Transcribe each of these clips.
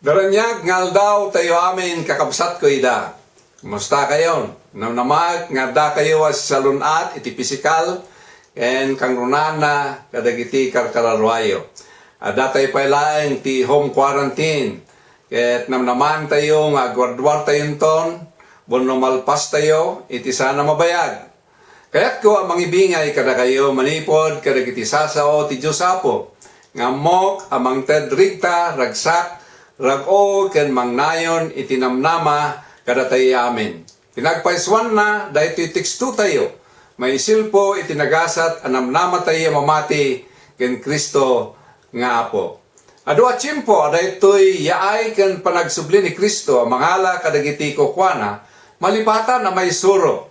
Daranyag ngal daw tayo amin kakabsat ko ida. Kumusta kayo? Namnamag nga da kayo as salunat iti pisikal and kang runana kadagiti karkararwayo. Ada tayo pailaeng ti home quarantine. Ket namnaman tayo nga guardwar tayo ton, bono malpas tayo iti sana mabayag. Kaya't ko ang mangibingay kada kayo manipod kadagiti sasao ti Diyos Apo. Ngamok amang tedrigta ragsak rag-o ken mangnayon itinamnama kada tayo amin. Pinagpaiswan na dahito itikstu tayo. May silpo itinagasat anamnama tayo mamati ken Kristo nga Apo. Adu atsimpo dahito'y yaay ken panagsubli ni Kristo mangala kadagiti kokwana malipatan na may suro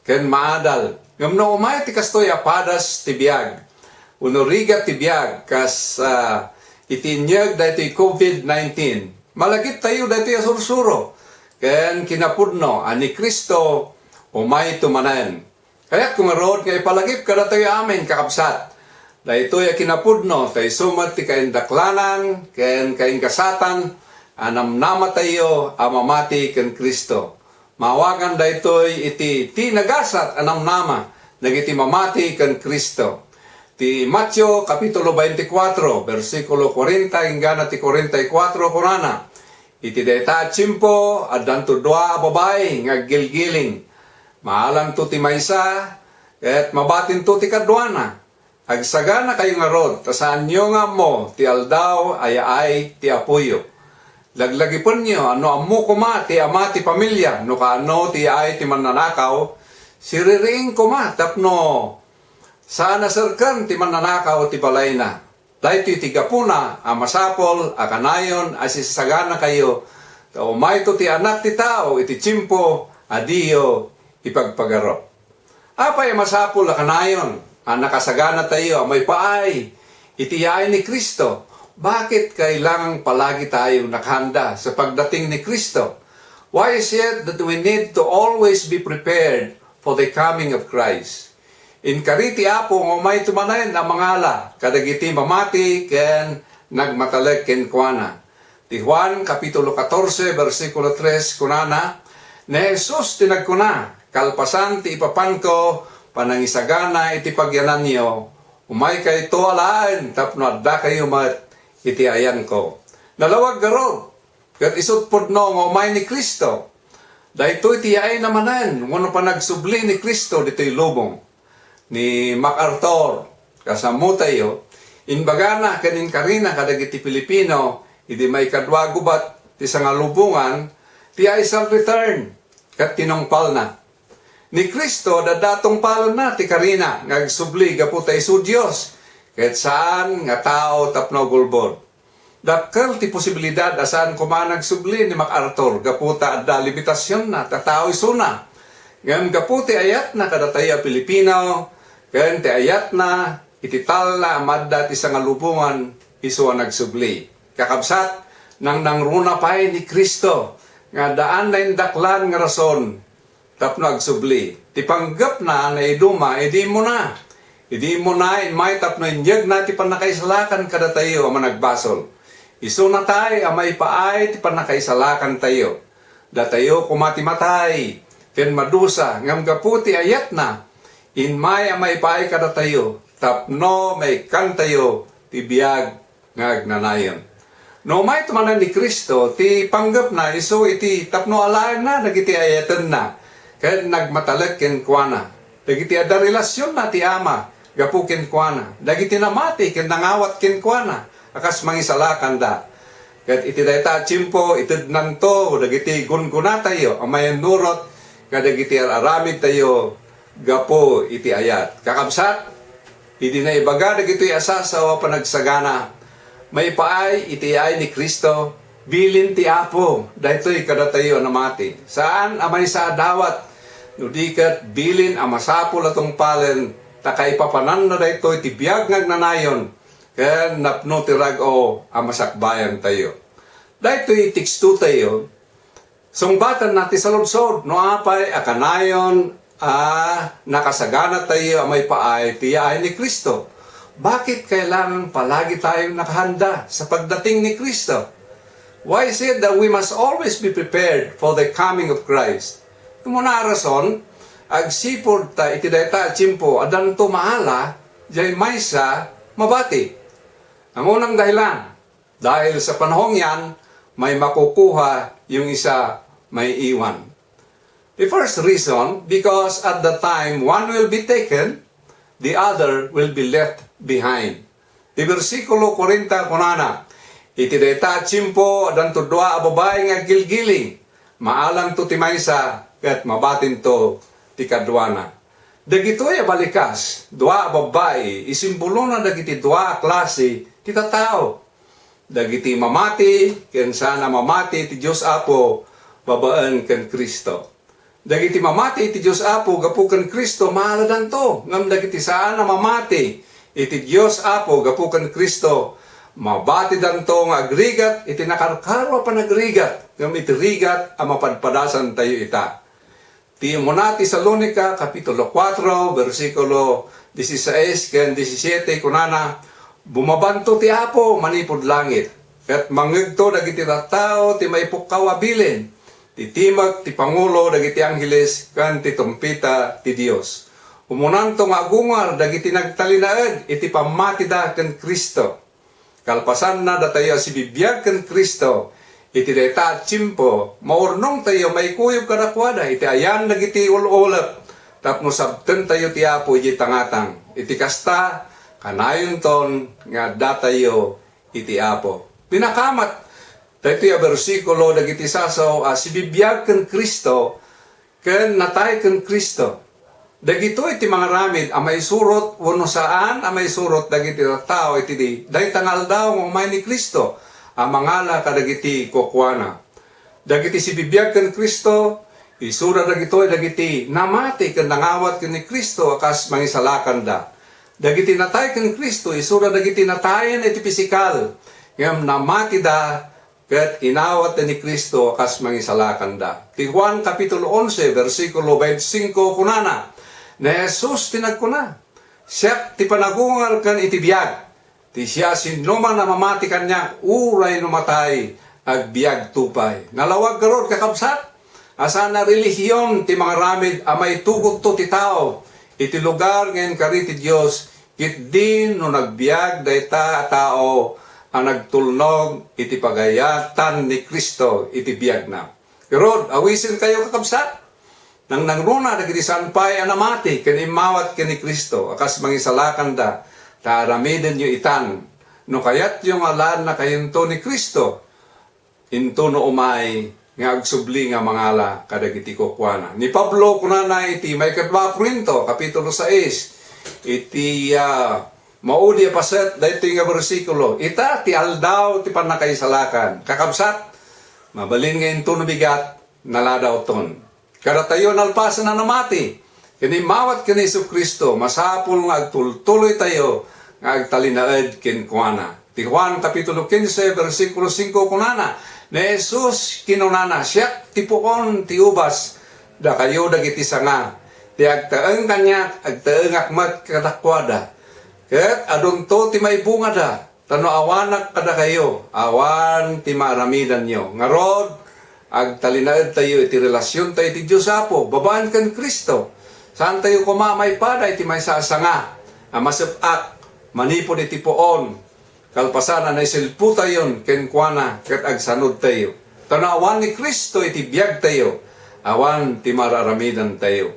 ken maadal. Ngamno umay ti kastoy apadas ti biag. Unorigat ti biag kas itinyag dahito'y COVID-19. Malagit tayo dahito'y asursuro. Ken kinapudno ani Kristo umay tumanan. Kaya kumarod nga ipalagip kada tayo amin kakabsat. Dahito'y kinapudno tayo sumat ti kaindaklanan ken kaingkasatan anamnama tayo amamati ken Kristo. Mawagan dahito'y iti tinagasat anamnama nagiti mamati ken Kristo. Ti Mateo kapitulo 24 bersikulo 40 hingga ti 44 kunana. Iti dayta atsimpo addanto dua babay nga gilgiling. Maalam to ti maysa ket mabatin to ti kadwana. Agsagana kayo nga rod tasaan nyo nga mo ti aldaw ay ti apuyo. Laglagipon nyo ano ammo kuma ti ama ti pamilya no kaano ti ay ti mananakaw siririing kuma tapno sana serkan ti mananakaw ti balay na. Dahito iti gapuna amasapol akanayon asisagana kayo ta umay to ti anak ti tao iti tsimpo adiyo ipagpagaro. Apay masapol akanayon nakasagana tayo amay paay itiyain ni Kristo. Bakit kailangang palagi tayo nakahanda sa pagdating ni Kristo? Why is it that we need to always be prepared for the coming of Christ? In kariti apo nga may tumanayan na mangala kadagiti mamati ken nagmataleg ken kuana. Ti Juan kapitulo 14 bersikulo 3 kunana, ni Jesus tinagkuna kalpasan ti ipapan ko panangisagana iti pagyanan niyo, umay kay to alaan, tapno adda kayo mat iti ayan ko. Nalawag garod, kat isut podno nga umay ni Kristo. Dahito iti ay namanan, ngano pa nagsubli ni Kristo dito'y lubong. Ni MacArthur, kasamo tayo, inbagana kanin karina kadagiti Pilipino, iti may kadwagubat ti sangalubungan, ti ay shall return, kat tinongpal na. Ni Kristo dadatong pala na ti karina ngagsubli gapu tayo su Dios ket saan nga tao tapno gulbod. Dakkel ti posibilidad asan kumanag subli ni MacArthur gapu ta adda limitasyon na ta tao isuna. Ngem gapu ti ayat na kada tayo Pilipino ken ti ayat na itital na amadda ti sangalubungan isu nagsubli. Kakabsat nang nangruna pay ni Kristo nga daan na indaklan nga rason tapno agsubli. Ti panggap na iduma, idi mo na. Idi mo na, may tapno inyag na ti panakaisalakan kada tayo ang nagbasol. Iso na tayo, amay paay ti panakaisalakan tayo. Da tayo kumati-matay, ken madusa, ngam gaputi ayat na. In may amay paay kada tayo, tapno may kan tayo, ti biyag ngagnanayon. No may tumanan ni Kristo, ti panggap na, iso iti tapno alayan na, nagiti ayatan na. Kaya nagmatalag ken kuana. Dagiti ada relasyon na ti ama, gapu ken kuana. Dagiti namati ken nangawat ken kuana. Akas mangisalakan da. Kaya iti dayta tsimpo, itid nanto, dagiti gun-guna tayo, amayan nurot, kadagiti aramid tayo, gapu iti ayat. Kakabsat, iti na ibaga, dagiti asasawa panagsagana. May paay, iti ay ni Kristo, bilin ti apo, dahito'y kada tayo namati. Saan amay sa dawat, nudikat bilin amasapol atong palen, takay papanan na dahito'y ti biyag ngagnanayon, ken napno ti rag-o amasakbayan tayo. Dahito'y tikstu tayo, sungbatan natin sa ludsod, no apay akanayon, nakasagana tayo amay paay, tiyaay ni Kristo. Bakit kailangan palagi tayong nakahanda sa pagdating ni Kristo? Why is it that we must always be prepared for the coming of Christ? Muna rason, agsipod ta iti dayta tiyempo adan to maala, jay maysa mabati. Ang unang dahilan, dahil sa panahong yan, may makukuha yung isa may iwan. The first reason, because at the time one will be taken, the other will be left behind. Di versikulo 40 kunana, iti dayta tiyempo adan to dua a babae nga gilgiling, maalam to ti maysa ket mabatin to ti kadwana. Dagitoy a balikas, dua a babae isimbolo na dagiti dua a klase ti tattao. Dagiti mamati ken sana mamati ti Dios Apo babaan ken Kristo. Dagiti mamati ti Dios Apo gapu ken Kristo mahaladan to, ngam dagiti sana mamati iti Dios Apo gapu ken Kristo mabati danto nga agrigat iti nakarkarwa pa nagrigat ngam iti rigat a mapadpadasan tayo ita. Ti muna Tesalonica kapitulo 4 versikulo 16 ken 17 kunana, bumabanto ti Apo manipod langit ket mangegto dagiti tattao ti maipukaw a bilin, ti timag ti pangulo dagiti angheles ken ti tumpita ti Dios. Umunanto nga agungar dagiti nagtalinaed iti pamatida ken Kristo. Kalpasan na datayo si bibiyag ken Kristo, iti dayta tiyempo maurnong tayo may kuyog kadakwada, iti ayan dagiti ululep, tapno sabten tayo ti Apo iti tangatang, iti kasta kanayon ton nga datayo iti Apo. Pinakamat, dito yung versikulo dagiti sasaw, si bibiyag ken Kristo, ken natay ken Kristo. Dagito iti mga ramid, amay surot, wano saan, amay surot, dagiti tao, iti di, dahi tangal daw, umay ni Kristo, amangala kadagiti kokwana. Dagiti si bibiyag ken Kristo, isura dagito, dagiti namati ken nangawat ken ni Kristo, akas mangisalakan da. Dagiti natay ken Kristo, isura dagiti natayen iti pisikal, ngam namati da, ket inawat ni Kristo, akas mangisalakan da. Ti Juan kapitulo 11, versikulo 25 kunana, na Jesus tinagkuna, siya ti panagungar kan iti biyag, ti siya sinuman na mamati kanya, uray numatay, ag biyag tupay. Nalawag karod kakabsat, asa na relihiyon ti mga ramid, amay tugot to ti tao, iti lugar ngayon kari ti Diyos, kit din no nagbiag dayta tao, ang nagtulnog iti pagayatan ni Kristo, iti biyag na. Karod, awisin kayo kakabsat, nang nangruna dagiti sanpay anamati ken imawat ken ni Kristo akas mangisalakan da taramiden yu itan no kayat yung alan na kayento ni Kristo into no umay nga agsubli nga mangala kadagiti kokwana ni Pablo kunana iti may kadwa Korinto kapitulo 6 iti maudi paset dayto nga bersikulo ita ti aldaw ti panakaisalakan kakabsat mabalin nga into no bigat naladaw ton. Kada tayo nalpasan na namati, kinimawat ken Hesus Kristo, masapul nga agtultuloy tayo, nga agtalinaed ken kuana. Ti Juan kapitulo 15, versikulo 5 kunana, na Jesus kinunana, siya tipuon ti ubas, da kayo dagiti sanga, ti agtaeng kanya, agtaeng akmat kadakwada. Ket adunto ti may bunga da, tano awanak kada kayo, awan ti maramidan nyo. Ngarod, agtalinaed tayo iti relasyon tayo iti Diyos Apo, babaan ken Kristo. Saan tayo kumamay pada iti may sasanga, masipak, manipod iti poon, kalpasan na isilpu tayon, ken kuana, ket agsanod tayo. Tanawan ni Kristo iti biyag tayo, awan ti mararamidan tayo.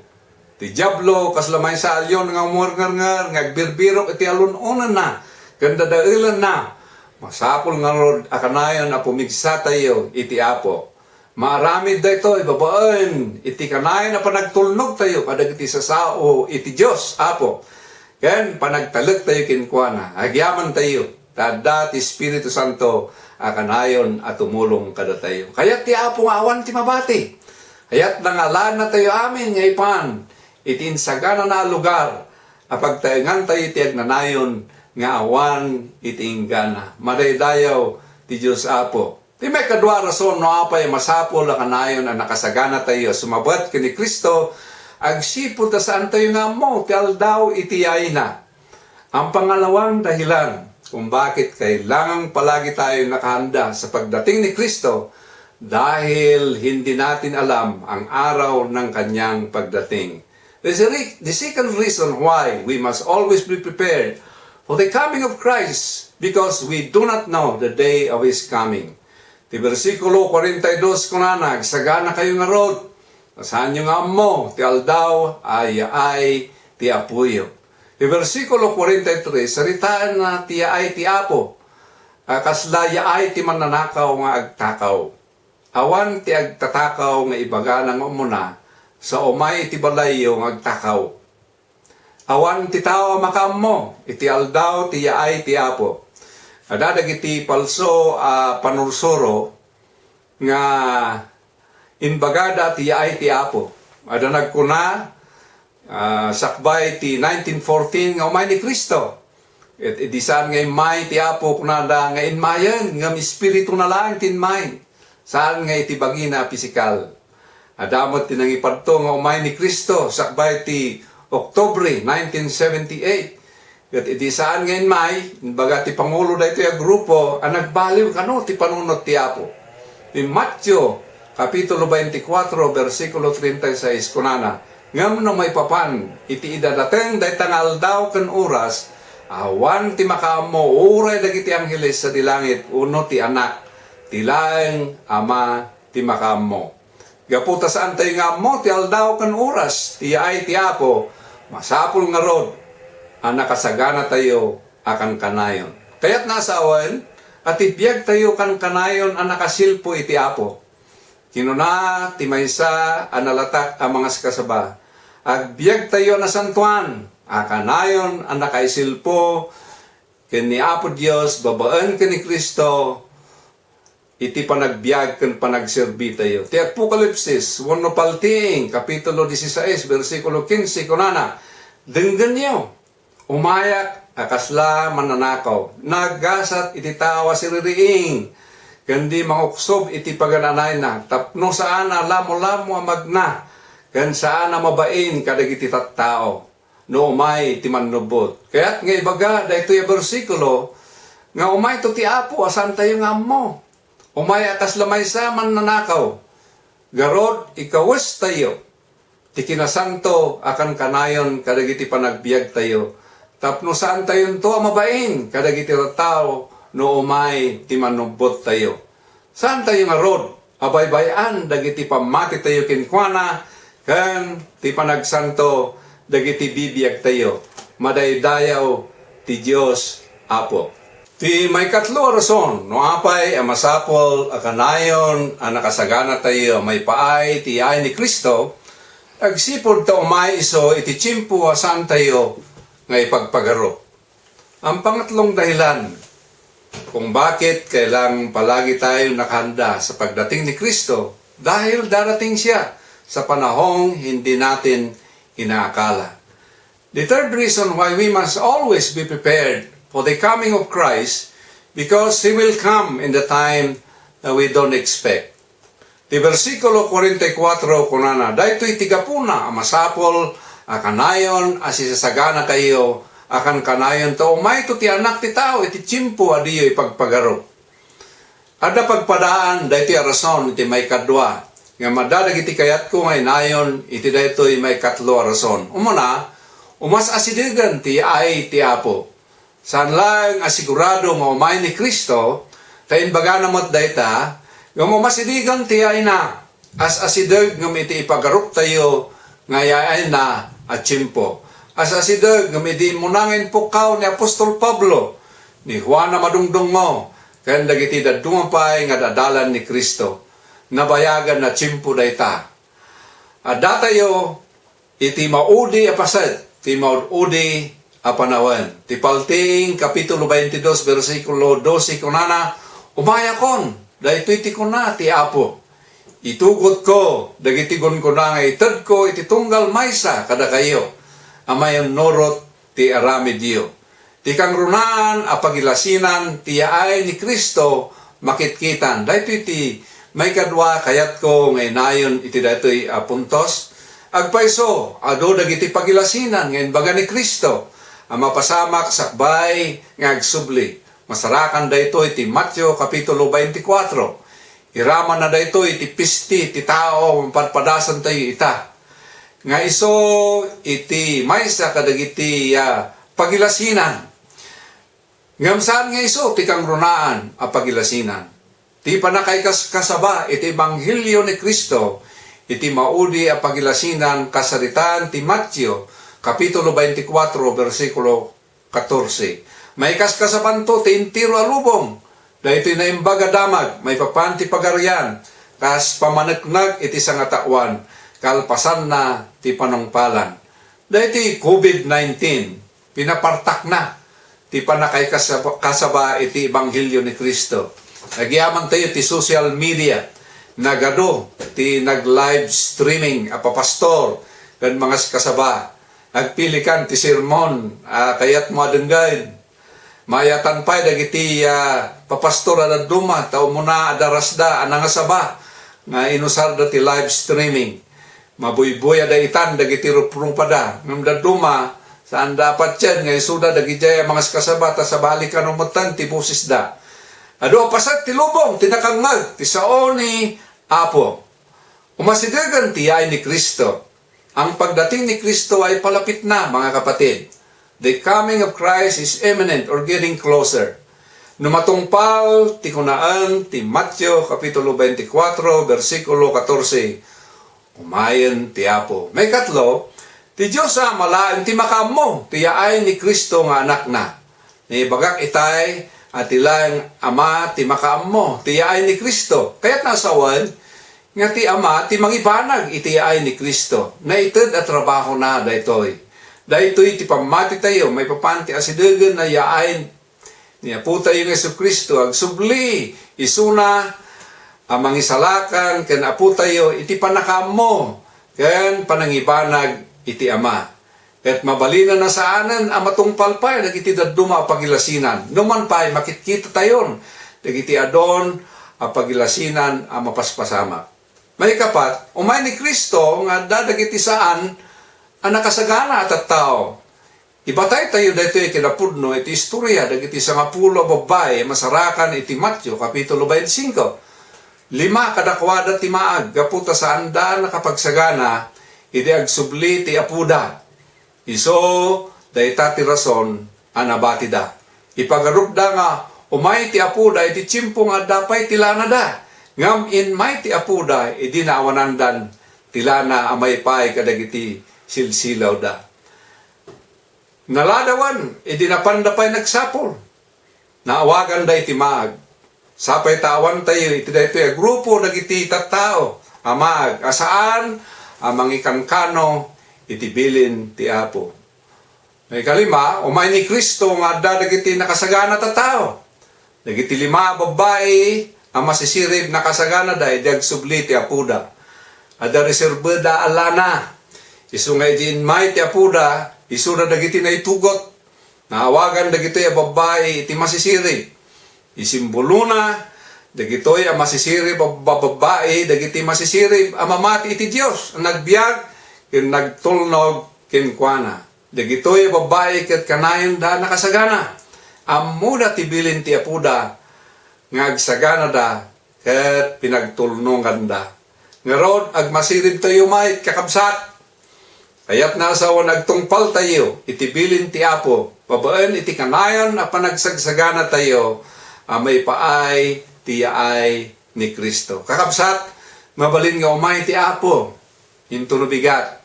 Ti Diablo, kaslamay sa alyon nga umurngar-ngar, nga agbirbiro iti alunonan na, ken dadailan na, masapul nga rod akanayon a pumigsa tayo iti Apo. Maramid da ito, ibabaan, iti kanay na panagtulnog tayo, padagiti sasao, iti Diyos, Apo. Ken, panagtalag tayo kinkwana, agyaman tayo, tada ti Espiritu Santo, akanayon at tumulong kada tayo. Kaya't ti Apo nga awan ti mabati. Kaya't nangalan na tayo amin, nga ipan, iti insagana na lugar, apagtaengan tayo iti agnanayon, nga awan iti inggana. Madaydayaw ti Diyos Apo. Di may kadwa rason no apay masapol ang kanayon na nakasagana tayo sumabat kini Kristo agsipod ta saan tayo nga mo ti aldaw iti ay na. Ang pangalawang dahilan kung bakit kailangang palagi tayo nakahanda sa pagdating ni Kristo dahil hindi natin alam ang araw ng kanyang pagdating. The second reason why we must always be prepared for the coming of Christ because we do not know the day of His coming. Ti versikulo 42 kunana, nagsagana kayo nga rod, saan nyo nga mo, ti aldaw, ay, ti apuyo. Ti versikulo 43, saritaan na ti ay ti apo, kaslaya ay ti mananakaw nga agtakaw. Awan ti agtatakaw nga ibaga ng umuna, sa umay ti balayo nga agtakaw. Awan ti tao makam mo, iti aldaw ti ay ti apo. Adadag iti palso panursuro nga inbagada ti ay ti apo. Ada nagkuna sakbay ti 1914 nga umay ni Kristo. At idisan nga imay ti apo kunada nga inmayan nga espiritu na lang tinmay. Saan nga iti bagina pisikal. Adamot tinangipadto nga umay ni Kristo sakbay ti Oktubre 1978. At iti saan ngayon may, baga ti Pangulo da ito yung grupo, ang nagbaliw kano ti panunot ti Apo. Ti Matthew, Kapitulo 24, versikulo 36, kunana, ngam no may papan, iti idadateng da itangal daw kan oras, awan ti makaamo, uray dagiti angheles sa dilangit, uno ti anak, ti laeng ama ti makaamo. Gaputa saan tayo nga mo, ti aldaw kan oras, ti ay ti Apo, masapul nga rod, ang nakasagana tayo akan kanayon. Kaya't nasa awan, at ibiyag tayo kan kanayon ang nakasilpo iti Apo. Kinuna, timaysa, analatak ang mga kasaba. Agbiyag tayo na santuan, kanayon ang nakaisilpo, kini Apo Diyos, babaan kini Kristo, iti panagbiag kan panagserbi tayo. Ti Apokalipsis, wano palting, Kapitulo 16, versikulo 15, kunana, denggan niyo, umayak, akasla mananakaw. Naggasat iti tawa siririing. Kandi manguksob iti pagananay na. Tapno saan na lamo-lamo magna. Kan saan na mabain kadag iti tattao. No umay ti manubot. Kaya't nga ibaga, dahito yung versikulo, nga umay to ti Apo, asan tayo nga mo. Umay akasla may sa mananakaw. Garod, ikawas tayo. Ti kinasanto akan kanayon kadag iti panagbiag tayo. Tapno saan tayo to mabain, kadagiti tao, no umay, ti manubot tayo. Saan tayo nga rod, abaybayan, dagiti pamati tayo kinkwana, kan ti panagsanto, dagiti bibiyag tayo, madaydayaw, ti Diyos, Apo. Ti may katlo rason, no apay, amasapol, akanayon, nakasagana tayo, may paay, ti ay ni Kristo, agsipod ta umay iso, iti chimpu, saan tayo, nga ipagpagaro. Ang pangatlong dahilan kung bakit kailangang palagi tayo nakahanda sa pagdating ni Kristo dahil darating siya sa panahong hindi natin inaakala. The third reason why we must always be prepared for the coming of Christ because He will come in the time that we don't expect. Di versikulo 44 kunana, daytoy tigapuna amasapol akanayon asisasagana kayo akan kanayon to umay to ti anak ti tao iti chimpo adiyo ipagpagaro. Ada pagpadaan dayti rason iti may kadwa nga madadag iti kayat ko ngay nayon iti daytoy may katlo rason. Umuna, umas asidigan ti ay ti Apo. Saan lang asigurado nga umay ni Kristo tayin baga namot dayta nga umasidigan ti ay na as asidag nga iti ipagarup tayo ngayain na at chimpo. As asidag, gamitin mo nangin pukaw ni Apostol Pablo, ni Juan na madungdong mo, kaya dagiti dadungapay nga dadalan ni Kristo, nabayagan na chimpo dayta. At datayo, iti maudi apasad, iti maudi apanawan. Ti palting, Kapitulo 22, versikulo 12, kunana, umayakon, dahito iti kuna, ti Apo. Itugot ko, dagitigon ko na nga itad ko, iti tunggal maysa kada kayo. Amayon norot ti arami Diyo. Ti kangrunaan apagilasinan ti yaay ni Kristo makitkitan. Dahito iti may kadwa kayat ko ngay nayon iti daytoy puntos. Agpaiso, ado dagiti pagilasinan ngayon baga ni Kristo. ang mapasamak sakbay nga agsubli. Masarakan daytoy ti Mateo kapitulo 24. Iraman na daytoy ti pisti ti tao mapadpadasan tayo ita. Nga iso iti maysa kadagiti pagilasinan. Ngam saan nga iso ti kangrunaan a pagilasinan. Ti panakay kasaba iti Ebanghelyo ni Kristo iti maudi a pagilasinan kasaritaan ti Mateo kapitulo 24 versikulo 14. May kaskasabanto ti intiro alubong. Dahito na imbaga damag, may papanti pagarian, kas pamaneknag iti sangatawan, kalpasan na ti panungpalan. Dahito COVID-19, pinapartak na, ti panakay kasaba iti Ebanghelyo ni Kristo. Nagyaman tayo ti social media, nagado, ti nag-live streaming, apapastor, kan mga kasaba, agpilikan ti sermon, kayat mo adenggain, mayatan pa'y dagiti papastora na duma, tao muna adarasda, anangasaba, nga inusar da ti live streaming. Mabuybuya da itan, dagiti ruprumpada. Ngam da duma, saan dapat yan, nga isuda dagiti mga kasabata, sa balikan umutan, ti busis da. Ado pasat ti lubong, tinakangag, ti saoni, apo. Umasidagan ti ay ni Kristo. Ang pagdating ni Kristo ay palapit na, mga kapatid. The coming of Christ is imminent or getting closer. Numatungpal, ti kunaan, ti Mateo, kapitulo 24, versikulo 14. Umayan ti Apo. May katlo, ti Diyos malain ti makamo, ti yaay ni Kristo nga anak na. Ni bagak itay, at ilang ama, ti makamo, ti yaay ni Kristo. Kaya't nasawan, nga ti ama, ti mangibanag, iti yaay ni Kristo. Na ited at trabaho na daytoy. Dahito'y ti pamati tayo, may papanti asidagan na yaay niya po tayo ng Yesu Kristo, agsubli, isuna, ang mangisalakan, kan apo tayo, iti panakamo, kan panangibanag, iti ama. At mabalina na saanan, ang matungpal pa, nagiti daduma pagilasinan. Numan pa, makikita tayon, nagiti adon, ang pagilasinan, ang mapaspasama. May kapat, umay ni Kristo, nga dadagiti saan, ang nakasagana at tao. Ibatay tayo dito kinapudno iti istorya dagiti sangapulo babae masarakan iti Mateo kapitulo 25. 5 kadakwada ti maag gaputa sa anda nakapagsagana iti agsubli ti apuda. Iso dayta ti rason anabati da. Ipagarupda nga umay ti apuda iti tsimpo nga dapay tilana da. Ngam in may ti apuda iti naawanandan tilana amay pay kadagiti silsilaw da. Naladawan, idinapandapay nagsapol. Naawagan da iti maag. Sapay tawan tayo, iti da ito grupo nagiti tattao. Amag, asaan, amang ikankano, iti bilin ti Apo. May kalima, umay ni Kristo nga dadagiti nakasagana tattao. Nagiti 5 babae, ang masisirib nakasagana da, idag subli ti Apuda. Ada reservada alana. Isu nga din may ti apuda, isu na dagiti na itugot, naawagan dagiti a babae iti masisiri. Isimbolo na, dagitoy a masisiri babae, dagiti masisiri a mamati iti Diyos, nagbiag, kin nagtulnog, kin kuana. Dagitoy a babae ket kanayon da nakasagana. Amuda ti bilin ti apuda, ngagsagana da, ket pinagtulnongan da. Ngarod, agmasirib tayo may kakabsat, kaya't nasawa nagtungpal tayo, itibilin ti Apo, babaan iti kanayon a panagsagsagana tayo, may paay, tiyaay ni Kristo. Kakabsat, mabalin nga umay ti Apo, into no bigat,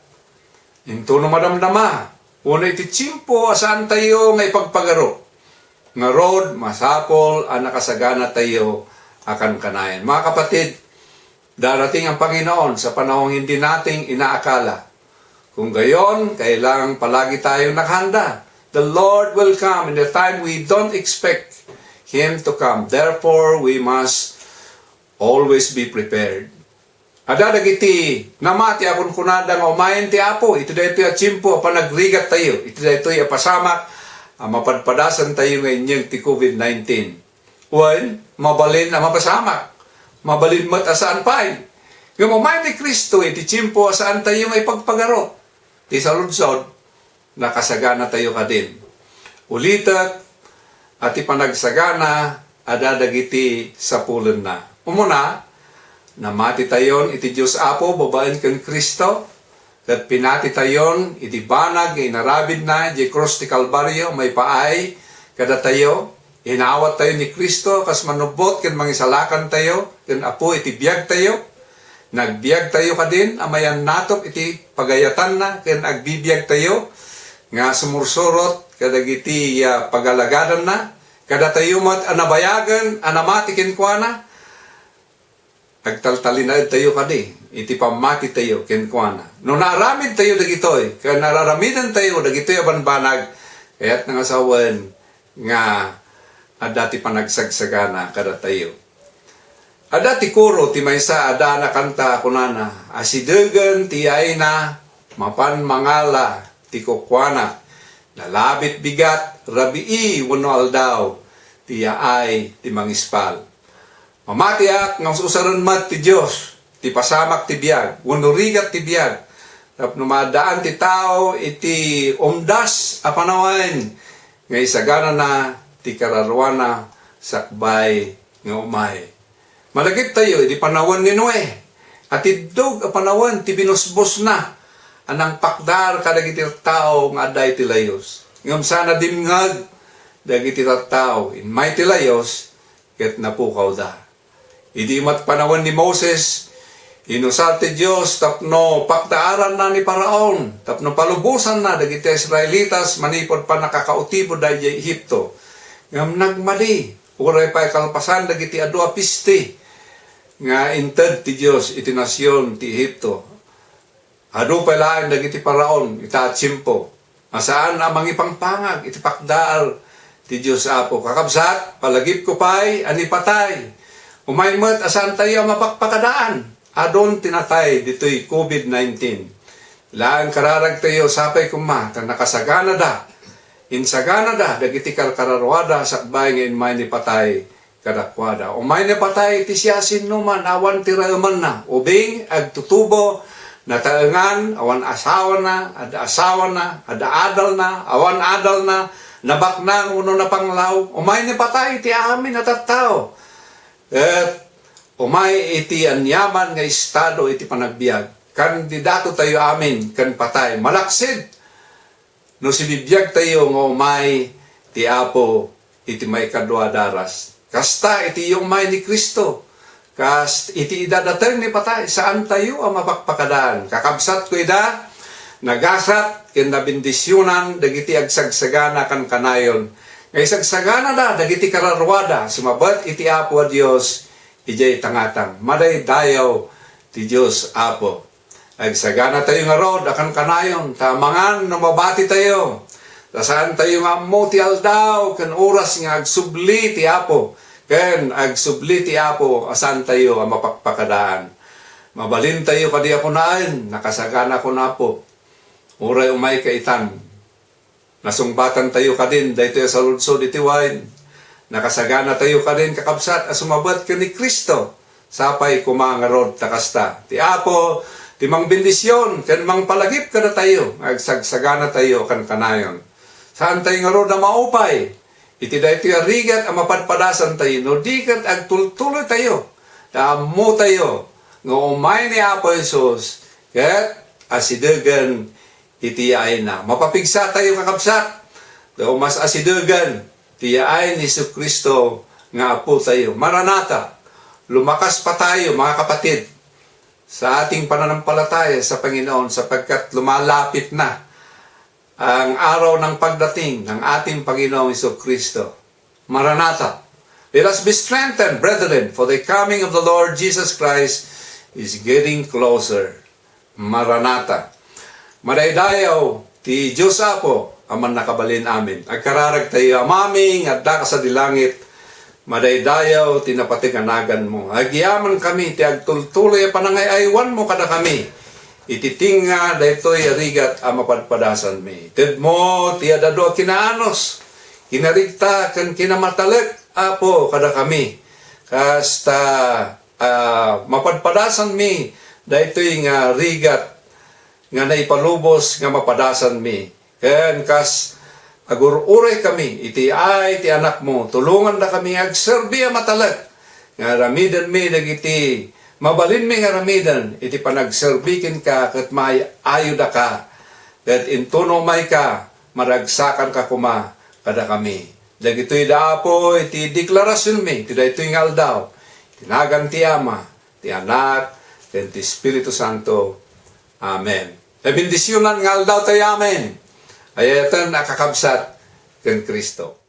into no madamdama, una iti tsimpo, asaan tayo ngay pagpagaro. Nga rod, masapol, nakasagana tayo, akan kanayan. Mga kapatid, darating ang Panginoon sa panahong hindi nating inaakala. Kung gayon, kailangan palagi tayong naghanda. The Lord will come in the time we don't expect Him to come. Therefore, we must always be prepared. Ada dagiti namati akon kunada nga umayen ti Apo, ito daytoy a tsimpo panagrigat tayo. Ito daytoy a pasamak, mapadpadasan tayo ngayon ti COVID-19. Well, mabalin na mapasamak. Mabalin mo't asaan pa'y. Yung umayen ni Kristo, iti tsimpo asaan tayo may pagpagaro. Ti sa lunsod, nakasagana tayo ka din. ulitat, at ipanagsagana, adadagiti sa pulen na. Umuna, namati tayon iti Diyos Apo, babaen ken Kristo, kat pinati tayon iti banag, inarabid na, di cross ti Kalbaryo, may paay, kada tayo, inawat tayo ni Kristo, kas manubot, ken mangisalakan tayo, ken Apo iti biyag tayo, nagbiag tayo ka din, amayan natop iti pagayatan na, ken agbibiyag tayo, nga sumursurot, kadagiti pagalagadan na, kada tayo mat anabayagan, anamati kenkwana, agtaltalinaid tayo kadi, iti pamati tayo kenkwana. No naaramid tayo dagitoy, kaya nararamidan tayo dagitoy abanbanag, kaya't nangasawan nga adati panagsagsagana kada tayo. Adati kuro ti maysa ada na kanta kunana, asidegan ti ayna, mapan mangala ti kukwana, nalabit bigat, rabii wano aldaw, tiya ay ti mangispal. Mamatiak ng usaran mat ti Diyos, ti pasamak ti biyag, wano rigat ti biyag, tap numadaan ti tao, iti umdas apanawan, nga isagana na ti kararwana sakbay nga umay. Malagip tayo, iti panawan ni Noe, at idog a panawan ti binusbos na, anang pakdar kadagiti tao nga aday ti layos. Ngam sana dimngag dagiti tao in may ti layos ket napukaw da. Idi mat panawan ni Moses inusar ti Dios tapno pakdaaran na ni Paraon, tapno palubusan na dagiti Israelitas manipod pa nakakautibo dayjay Ehipto. Ngam nagmali, uray pa kalpasan dagiti adu a piste nga inted ti Dios iti nasyon ti Ehipto. Adu pa lain dagiti Paraon, itaatsimpo. Masaan na mangipangpangag, iti pakdaal ti Diyos Apo. Kakabsat, palagip ko pa'y anipatay. Umaymat asan tayo mapakpakadaan. Adon tinatay dito'y COVID-19. Laan kararag tayo sapay kuma, kan nakasagana da. Insagana da, dagiti karkararwada, sakbay ngayon may nipatay kadakwada. Umay nipatay, ti siyasin numan, awan tiraman na. Ubing, agtutubo, nataengan, awan asawa na, ada adal na, awan adal na, nabaknang uno na panglaw, umay ni patay, iti amin at tao. At umay iti anyaman nga estado, iti panagbiag. Kandidato tayo amin, kan patay, malaksid. No sibibiyag tayo nga umay, ti Apo, iti may kadwa daras. Kasta, iti yung may ni Kristo. Kas iti idadateng ni patay, saan tayo ang mapakpakadaan? Kakabsat ko ida, nagasat, ken nabindisyonan, dagiti agsagsagana kan kanayon. Ngay sagsagana da, dagiti kararwada, sumabat iti Apo a Dios, ijay tangatang, maday dayaw ti Dios Apo. Agsagana tayo nga rod, akan kanayon, tamangan, namabati tayo. Saan tayo nga mo ti aldaw, ken oras nga agsubli ti Apo. Ken agsubli ti Apo, asan tayo ang mapakpakadaan. Mabalin tayo kadi ako naan, nakasagana ko na po. Uray umay kaitan. Nasungbatan tayo kadin, dahito sa lunsod iti wine. Nakasagana tayo kadin kakabsat, asumabat ka ni Kristo. Sapay kumangarod takasta. Ti Apo, ti mang bendisyon, ken mang palagip kada tayo. Agsagsagana tayo kan kanayon. Saan tayo nga rod na maupay? Iti dahito yung rigat ang mapadpadasan tayo, no di kat agtultuloy tayo, damo tayo, nga umay ni Apo Jesus, kat asidegan iti ay na. Mapapigsa tayo kakabsat, daw mas asidegan, ti ay ni Jesu Kristo nga Apo tayo. Maranata, lumakas pa tayo mga kapatid, sa ating pananampalataya sa Panginoon, sapagkat lumalapit na ang araw ng pagdating ng ating Panginoong Jesucristo. Maranatha. Let us be strengthened, brethren, for the coming of the Lord Jesus Christ is getting closer. Maranatha. Madaydayaw, ti Diyos Apo, aman nakabalin amin. Agkararag tayo amaming at daka sa dilangit, madaydayaw, tinapatiganigan mo. Agyaman kami, ti agtultuloy panangayaywan mo kada kami. Ititinga daytoy arigat ang mapadpadasan mi. Ted mo, tiadado kinaanos, kinarigta, kan kinamatalek, Apo, kada kami. Kasta mapadpadasan mi, daytoy nga rigat, nga naipalubos, nga mapadasan mi. Ken kas agururay kami, iti ay, iti anak mo, tulungan na kami, agserbi matalag, nga ramidan mi, dagiti, mabalin mi nga ramidan, iti panagserbikin ka, kat may ayuda ka, kat intuno may ka, maragsakan ka kuma, kada kami. Dagito'y daapo, iti deklarasyon mi, iti daytoy nga aldaw, tinagan ti Ama, ti Anak, ti Espiritu Santo. Amen. Bendisyonan nga aldaw tayo, amen. Ayatan nakakabsat ken Kristo.